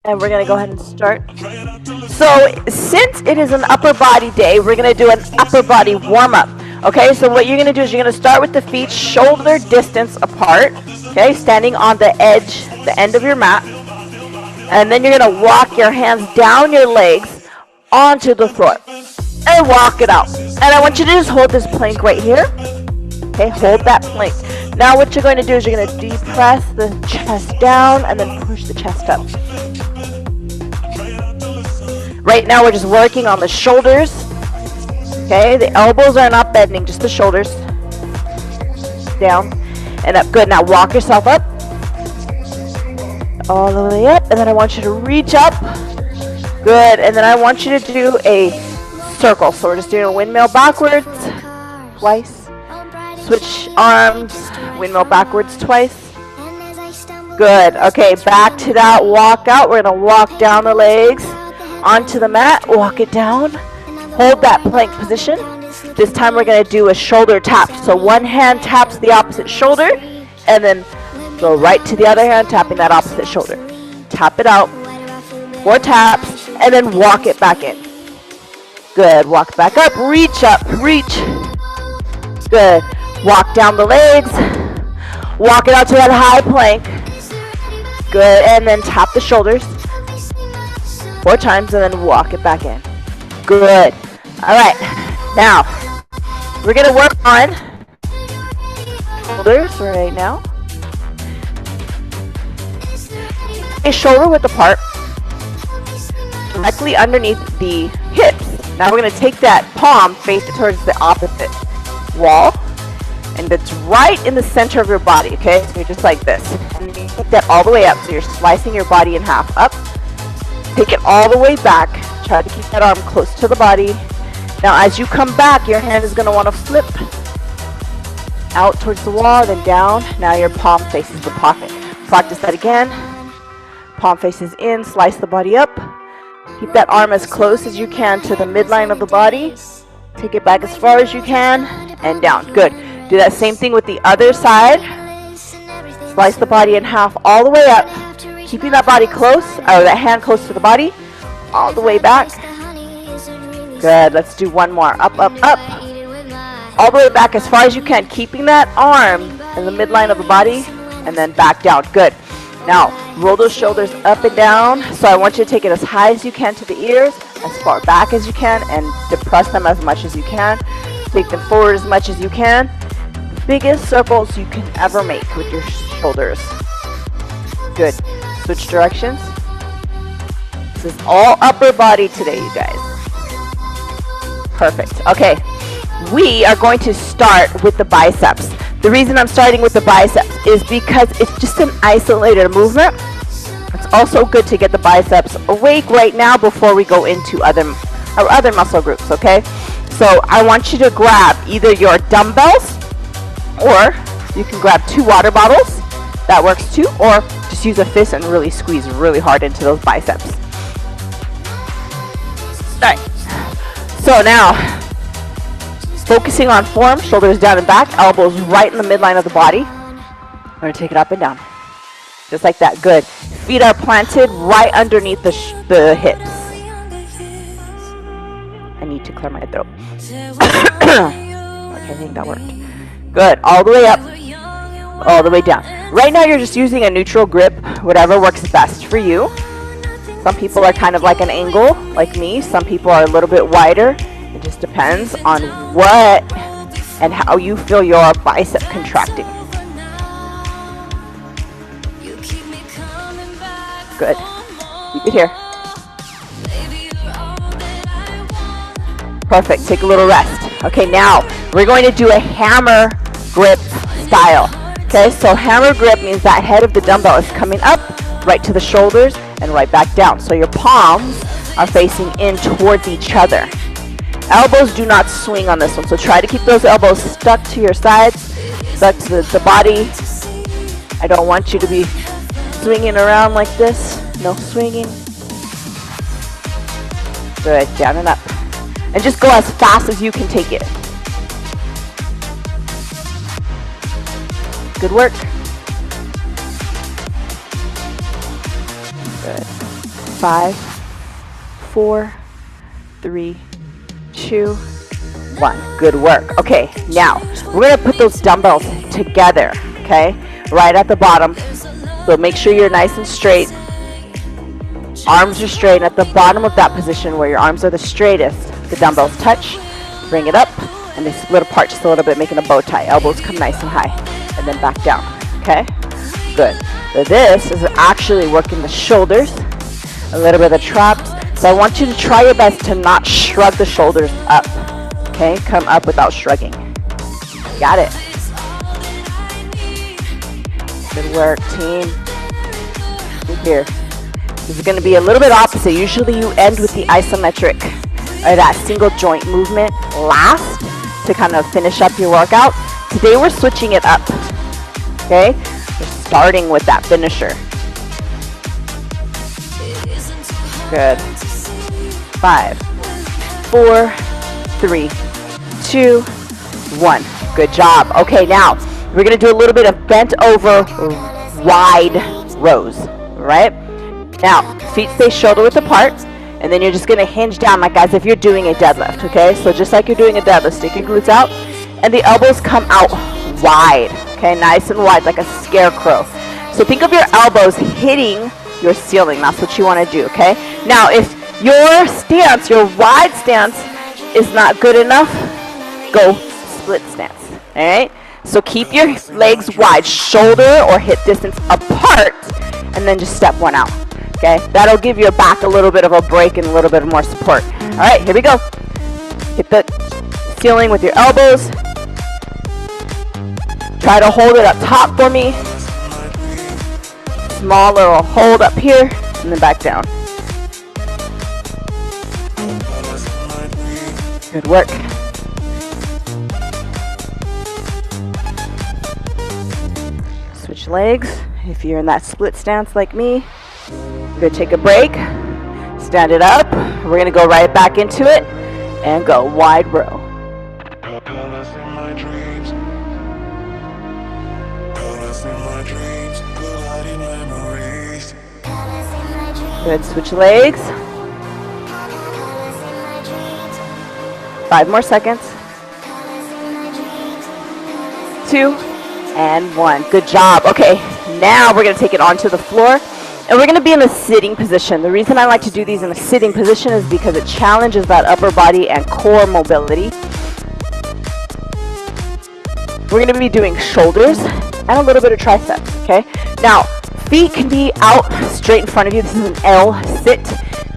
And we're going to go ahead and start. So since it is an upper body day, we're going to do an upper body warm-up. Okay, so what you're going to do is you're going to start with the feet shoulder distance apart. Okay, standing on the edge, the end of your mat. And then you're going to walk your hands down your legs onto the floor. And walk it out. And I want you to just hold this plank right here. Okay, hold that plank. Now what you're going to do is you're going to depress the chest down and then push the chest up. Right now we're just working on the shoulders. Okay, the elbows are not bending, just the shoulders. Down and up. Good. Now walk yourself up. All the way up. And then I want you to reach up. Good. And then I want you to do a circle. So we're just doing a windmill backwards twice. Switch arms. Windmill backwards twice. Good. Okay, back to that walk out. We're going to walk down the legs onto the mat. Walk it down. Hold that plank position. This time we're going to do a shoulder tap. So one hand taps the opposite shoulder and then go right to the other hand tapping that opposite shoulder. Tap it out. 4 taps and then walk it back in. Good. Walk back up. Reach up. Reach. Good. Walk down the legs. Walk it out to that high plank. Good. And then tap the shoulders 4 times and then walk it back in. Good. All right. Now, we're going to work on shoulders right now. A shoulder width apart, directly underneath the hips. Now we're going to take that palm, face it towards the opposite wall, and it's right in the center of your body, okay? So you're just like this. And you take that all the way up, so you're slicing your body in half up. Take it all the way back. Try to keep that arm close to the body. Now as you come back, your hand is going to want to flip out towards the wall, then down. Now your palm faces the pocket. Practice that again. Palm faces in, slice the body up. Keep that arm as close as you can to the midline of the body. Take it back as far as you can and down. Good. Do that same thing with the other side. Slice the body in half all the way up. Keeping that body close, or that hand close to the body. All the way back. Good. Let's do one more. Up, up, up. All the way back as far as you can. Keeping that arm in the midline of the body. And then back down. Good. Now, roll those shoulders up and down. So I want you to take it as high as you can to the ears. As far back as you can. And depress them as much as you can. Take them forward as much as you can. The biggest circles you can ever make with your shoulders. Good. Switch directions. This is all upper body today, you guys. Perfect. Okay, we are going to start with the biceps. The reason I'm starting with the biceps is because it's just an isolated movement. It's also good to get the biceps awake right now before we go into our other muscle groups, okay? So I want you to grab either your dumbbells or you can grab 2 water bottles. That works too. Or just use a fist and really squeeze really hard into those biceps. All right. So now, focusing on form, shoulders down and back, elbows right in the midline of the body. We're going to take it up and down. Just like that. Good. Feet are planted right underneath the hips. I need to clear my throat. Okay, I think that worked. Good. All the way up. All the way down. Right now you're just using a neutral grip, whatever works best for you. Some people are kind of like an angle, like me. Some people are a little bit wider. It just depends on what and how you feel your bicep contracting. Good. Keep it here. Perfect. Take a little rest. Okay, now we're going to do a hammer grip style. Okay, so hammer grip means that head of the dumbbell is coming up right to the shoulders and right back down. So your palms are facing in towards each other. Elbows do not swing on this one. So try to keep those elbows stuck to your sides, stuck to the body. I don't want you to be swinging around like this. No swinging. Good, down and up. And just go as fast as you can take it. Good work. Good. 5, 4, 3, 2, 1. Good work. Okay, now we're going to put those dumbbells together, okay, right at the bottom. So make sure you're nice and straight. Arms are straight. At the bottom of that position where your arms are the straightest, the dumbbells touch, bring it up, and they split apart just a little bit, making a bow tie. Elbows come nice and high, and then back down, okay? Good. So this is actually working the shoulders, a little bit of the traps. So I want you to try your best to not shrug the shoulders up, okay? Come up without shrugging. Got it. Good work, team. Good here. This is going to be a little bit opposite. Usually you end with the isometric, or that single joint movement last to kind of finish up your workout. Today we're switching it up, okay? We're starting with that finisher. Good. 5, 4, 3, 2, 1. Good job. Okay, now we're going to do a little bit of bent over wide rows, right? Now, feet stay shoulder width apart, and then you're just going to hinge down like as if you're doing a deadlift, okay? So just like you're doing a deadlift, stick your glutes out, and the elbows come out wide, okay? Nice and wide, like a scarecrow. So think of your elbows hitting your ceiling. That's what you want to do, okay? Now, if your stance, your wide stance, is not good enough, go split stance, all right? So keep your legs wide, shoulder or hip distance apart, and then just step one out, okay? That'll give your back a little bit of a break and a little bit more support. All right, here we go. Hit the ceiling with your elbows. Try to hold it up top for me. Small little hold up here, and then back down. Good work. Switch legs. If you're in that split stance like me, you're going to take a break, stand it up. We're going to go right back into it and go wide row. Good, switch legs. 5 more seconds. 2 and 1. Good job. Okay, now we're going to take it onto the floor, and we're going to be in a sitting position. The reason I like to do these in a sitting position is because it challenges that upper body and core mobility. We're going to be doing shoulders and a little bit of triceps, okay? Now, feet can be out straight in front of you. This is an L sit.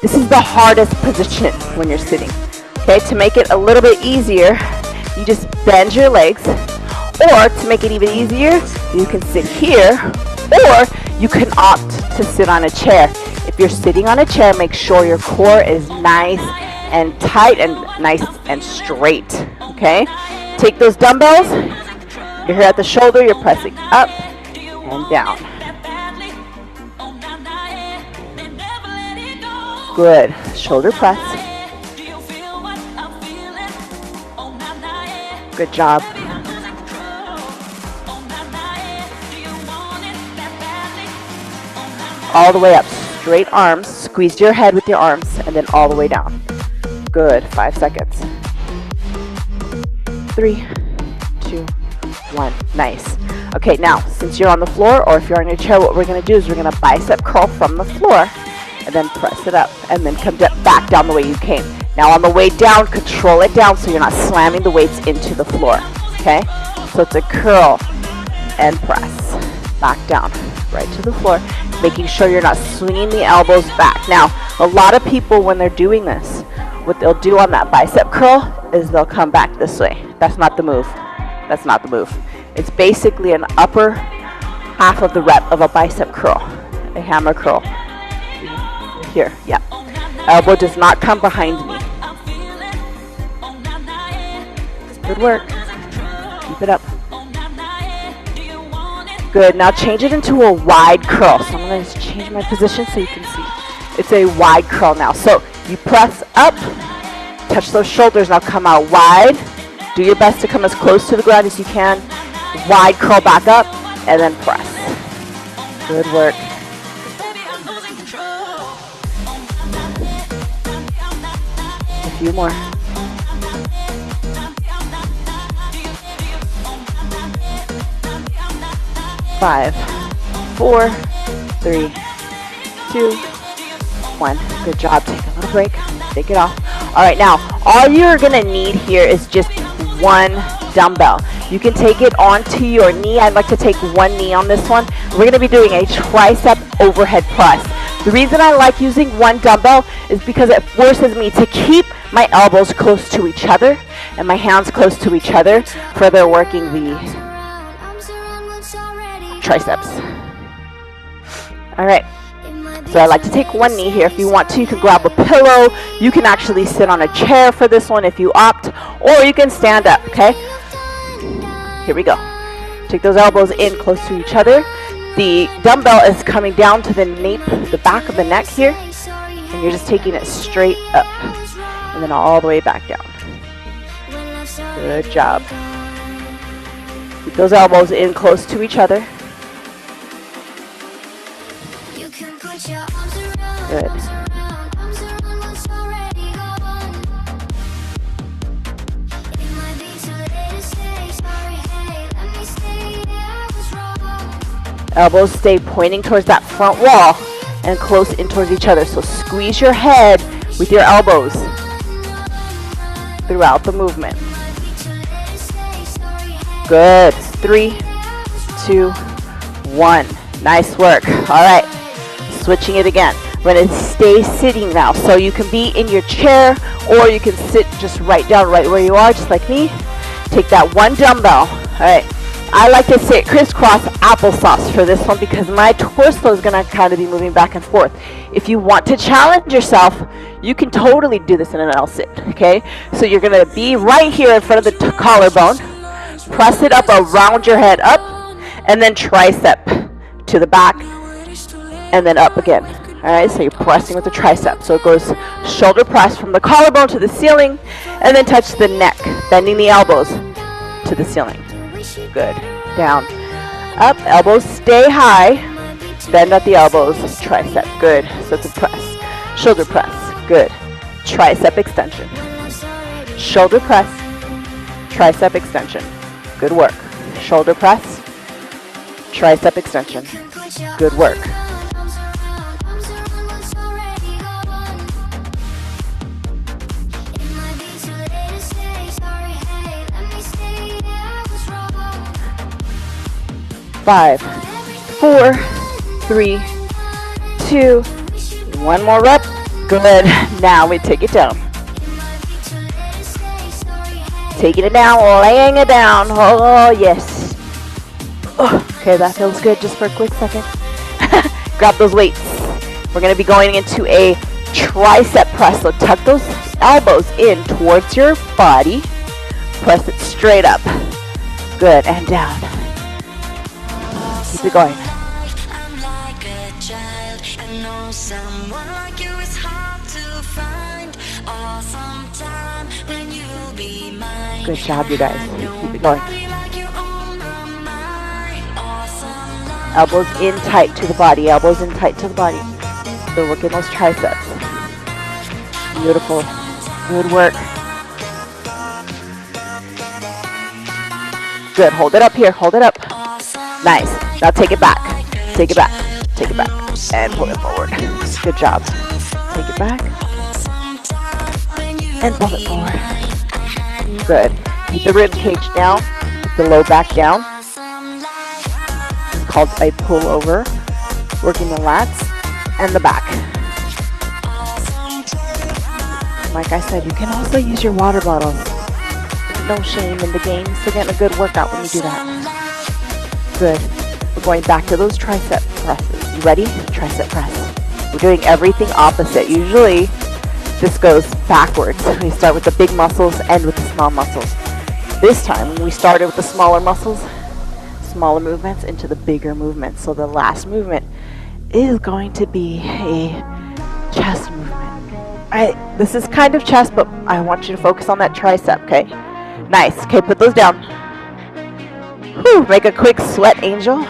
This is the hardest position when you're sitting, okay? To make it a little bit easier, you just bend your legs, or to make it even easier, you can sit here, or you can opt to sit on a chair. If you're sitting on a chair, make sure your core is nice and tight and nice and straight, okay? Take those dumbbells. You're here at the shoulder. You're pressing up and down. Good. Shoulder press. Good job. All the way up. Straight arms. Squeeze your head with your arms, and then all the way down. Good. 5 seconds. 3, 2, 1. Nice. Okay, now, since you're on the floor, or if you're on your chair, what we're going to do is we're going to bicep curl from the floor, and then press it up, and then come back down the way you came. Now, on the way down, control it down so you're not slamming the weights into the floor, okay? So it's a curl and press. Back down, right to the floor, making sure you're not swinging the elbows back. Now, a lot of people, when they're doing this, what they'll do on that bicep curl is they'll come back this way. That's not the move. That's not the move. It's basically an upper half of the rep of a bicep curl, a hammer curl. Here, yeah. Elbow does not come behind me. Good work. Keep it up. Good. Now change it into a wide curl. So I'm going to just change my position so you can see. It's a wide curl now. So you press up, touch those shoulders. Now come out wide. Do your best to come as close to the ground as you can. Wide curl back up, and then press. Good work. few more. 5, 4, 3, 2, 1. Good job. Take a little break. Take it off. All right, now all you're gonna need here is just one dumbbell. You can take it onto your knee. I'd like to take one knee on this one. We're gonna be doing a tricep overhead press. The reason I like using one dumbbell is because it forces me to keep my elbows close to each other and my hands close to each other, further working the triceps. All right. So I like to take one knee here. If you want to, you can grab a pillow. You can actually sit on a chair for this one if you opt, or you can stand up, okay? Here we go. Take those elbows in close to each other. The dumbbell is coming down to the nape, the back of the neck here, and you're just taking it straight up, and then all the way back down. Good job. Keep those elbows in close to each other. Good. Elbows stay pointing towards that front wall and close in towards each other. So squeeze your head with your elbows throughout the movement. Good. 3, 2, 1. Nice work. All right. Switching it again. We're going to stay sitting now. So you can be in your chair or you can sit just right down right where you are, just like me. Take that one dumbbell. All right. I like to sit crisscross applesauce for this one because my torso is going to kind of be moving back and forth. If you want to challenge yourself, you can totally do this in an L sit, okay? So you're going to be right here in front of the collarbone. Press it up around your head up, and then tricep to the back, and then up again. All right, so you're pressing with the tricep. So it goes shoulder press from the collarbone to the ceiling, and then touch the neck, bending the elbows to the ceiling. Good. Down. Up. Elbows stay high. Bend at the elbows. Tricep. Good. So it's a press. Shoulder press. Good. Tricep extension. Shoulder press. Tricep extension. Good work. Shoulder press. Tricep extension. Good work. Five, 4, 3, 2, 1 more rep. Good. Now we take it down. Taking it down, laying it down. Oh, yes. Oh, okay, that feels good just for a quick second. Grab those weights. We're going to be going into a tricep press. So tuck those elbows in towards your body. Press it straight up. Good, and down. Keep it going. Good job, you guys. Keep it going. Elbows in tight to the body. Elbows in tight to the body. So working those triceps. Beautiful. Good work. Good. Hold it up here. Hold it up. Nice. Now take it back. Take it back. Take it back. And pull it forward. Good job. Take it back. And pull it forward. Good. Keep the rib cage down. Keep the low back down. It's called a pull over. Working the lats and the back. Like I said, you can also use your water bottles. No shame in the game. Still getting a good workout when you do that. Good. We're going back to those tricep presses. You ready? Tricep press. We're doing everything opposite. Usually, this goes backwards. We start with the big muscles, end with the small muscles. This time, we started with the smaller muscles, smaller movements into the bigger movements. So the last movement is going to be a chest movement. All right, this is kind of chest, but I want you to focus on that tricep, okay? Nice. Okay, put those down. Whew, make a quick sweat angel.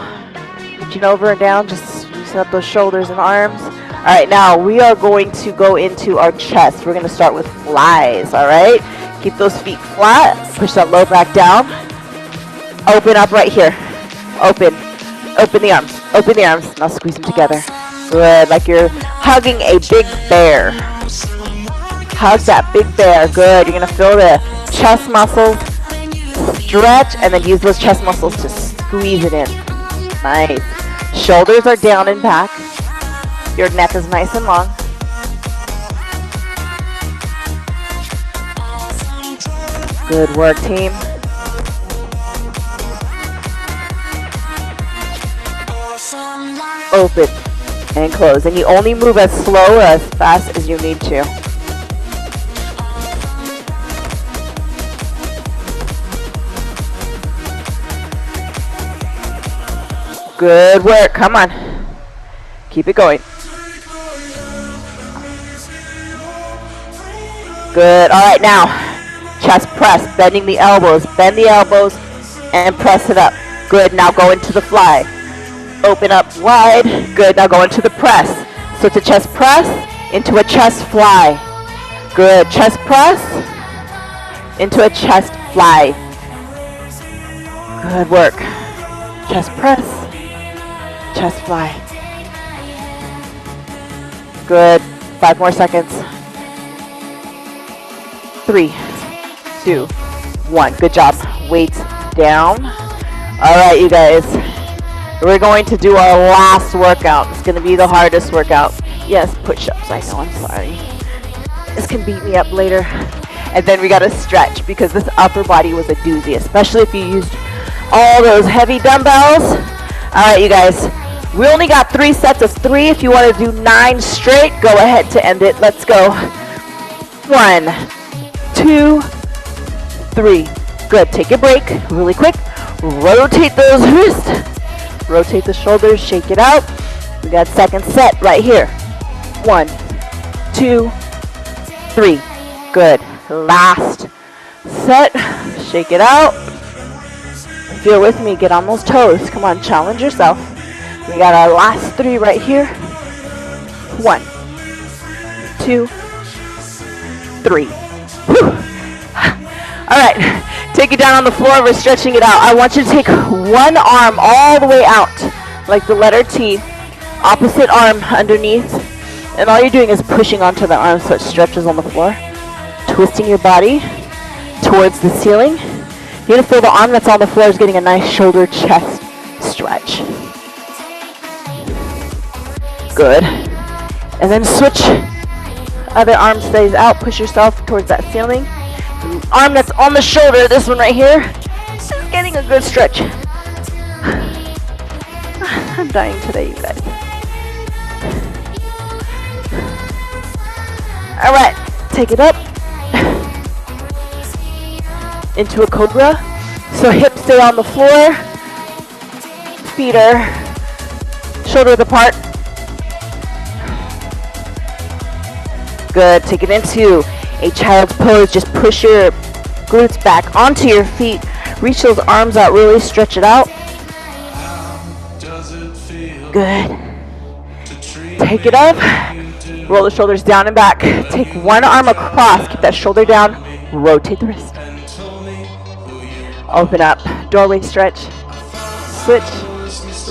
Reaching over and down, just loosen up those shoulders and arms. All right, now we are going to go into our chest. We're going to start with flies, all right? Keep those feet flat. Push that low back down. Open up right here. Open. Open the arms. Open the arms. Now squeeze them together. Good, like you're hugging a big bear. Hug that big bear. Good. You're going to feel the chest muscles stretch and then use those chest muscles to squeeze it in. Nice. Shoulders are down and back. Your neck is nice and long. Good work, team. Open and close. And you only move as slow or as fast as you need to. Good work. Come on. Keep it going. Good. All right, now chest press, bending the elbows. Bend the elbows and press it up. Good. Now go into the fly. Open up wide. Good. Now go into the press. So it's a chest press into a chest fly. Good. Chest press into a chest fly. Good work. Chest press, chest fly. Good. 5 more seconds. 3, 2, 1. Good job. Weights down. All right, you guys. We're going to do our last workout. It's going to be the hardest workout. Yes, push-ups. I know, I'm sorry. This can beat me up later. And then we got to stretch because this upper body was a doozy, especially if you used all those heavy dumbbells. All right, you guys. We only got 3 sets of 3. If you want to do 9 straight, go ahead to end it. Let's go. 1, 2, 3. Good. Take a break really quick. Rotate those wrists. Rotate the shoulders. Shake it out. We got second set right here. 1, 2, 3. Good. Last set. Shake it out. If you're with me, get on those toes. Come on, challenge yourself. We got our last 3 right here. 1, 2, 3. Whew. All right, take it down on the floor. We're stretching it out. I want you to take one arm all the way out, like the letter T. Opposite arm underneath. And all you're doing is pushing onto the arm so it stretches on the floor. Twisting your body towards the ceiling. You're going to feel the arm that's on the floor is getting a nice shoulder chest stretch. Good. And then switch. Other arm stays out. Push yourself towards that ceiling. Arm that's on the shoulder, this one right here, is getting a good stretch. I'm dying today, you guys. All right, take it up. Into a cobra. So hips stay on the floor. Feet are shoulders apart. Good. Take it into a child's pose. Just push your glutes back onto your feet. Reach those arms out. Really stretch it out. Good. Take it up. Roll the shoulders down and back. Take one arm across. Keep that shoulder down. Rotate the wrist. Open up. Doorway stretch. Switch.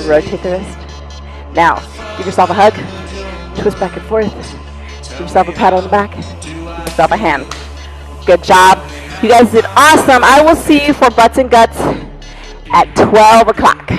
Rotate the wrist. Now, give yourself a hug. Twist back and forth. Give yourself a pat on the back. Give yourself a hand. Good job. You guys did awesome. I will see you for Butts and Guts at 12 o'clock.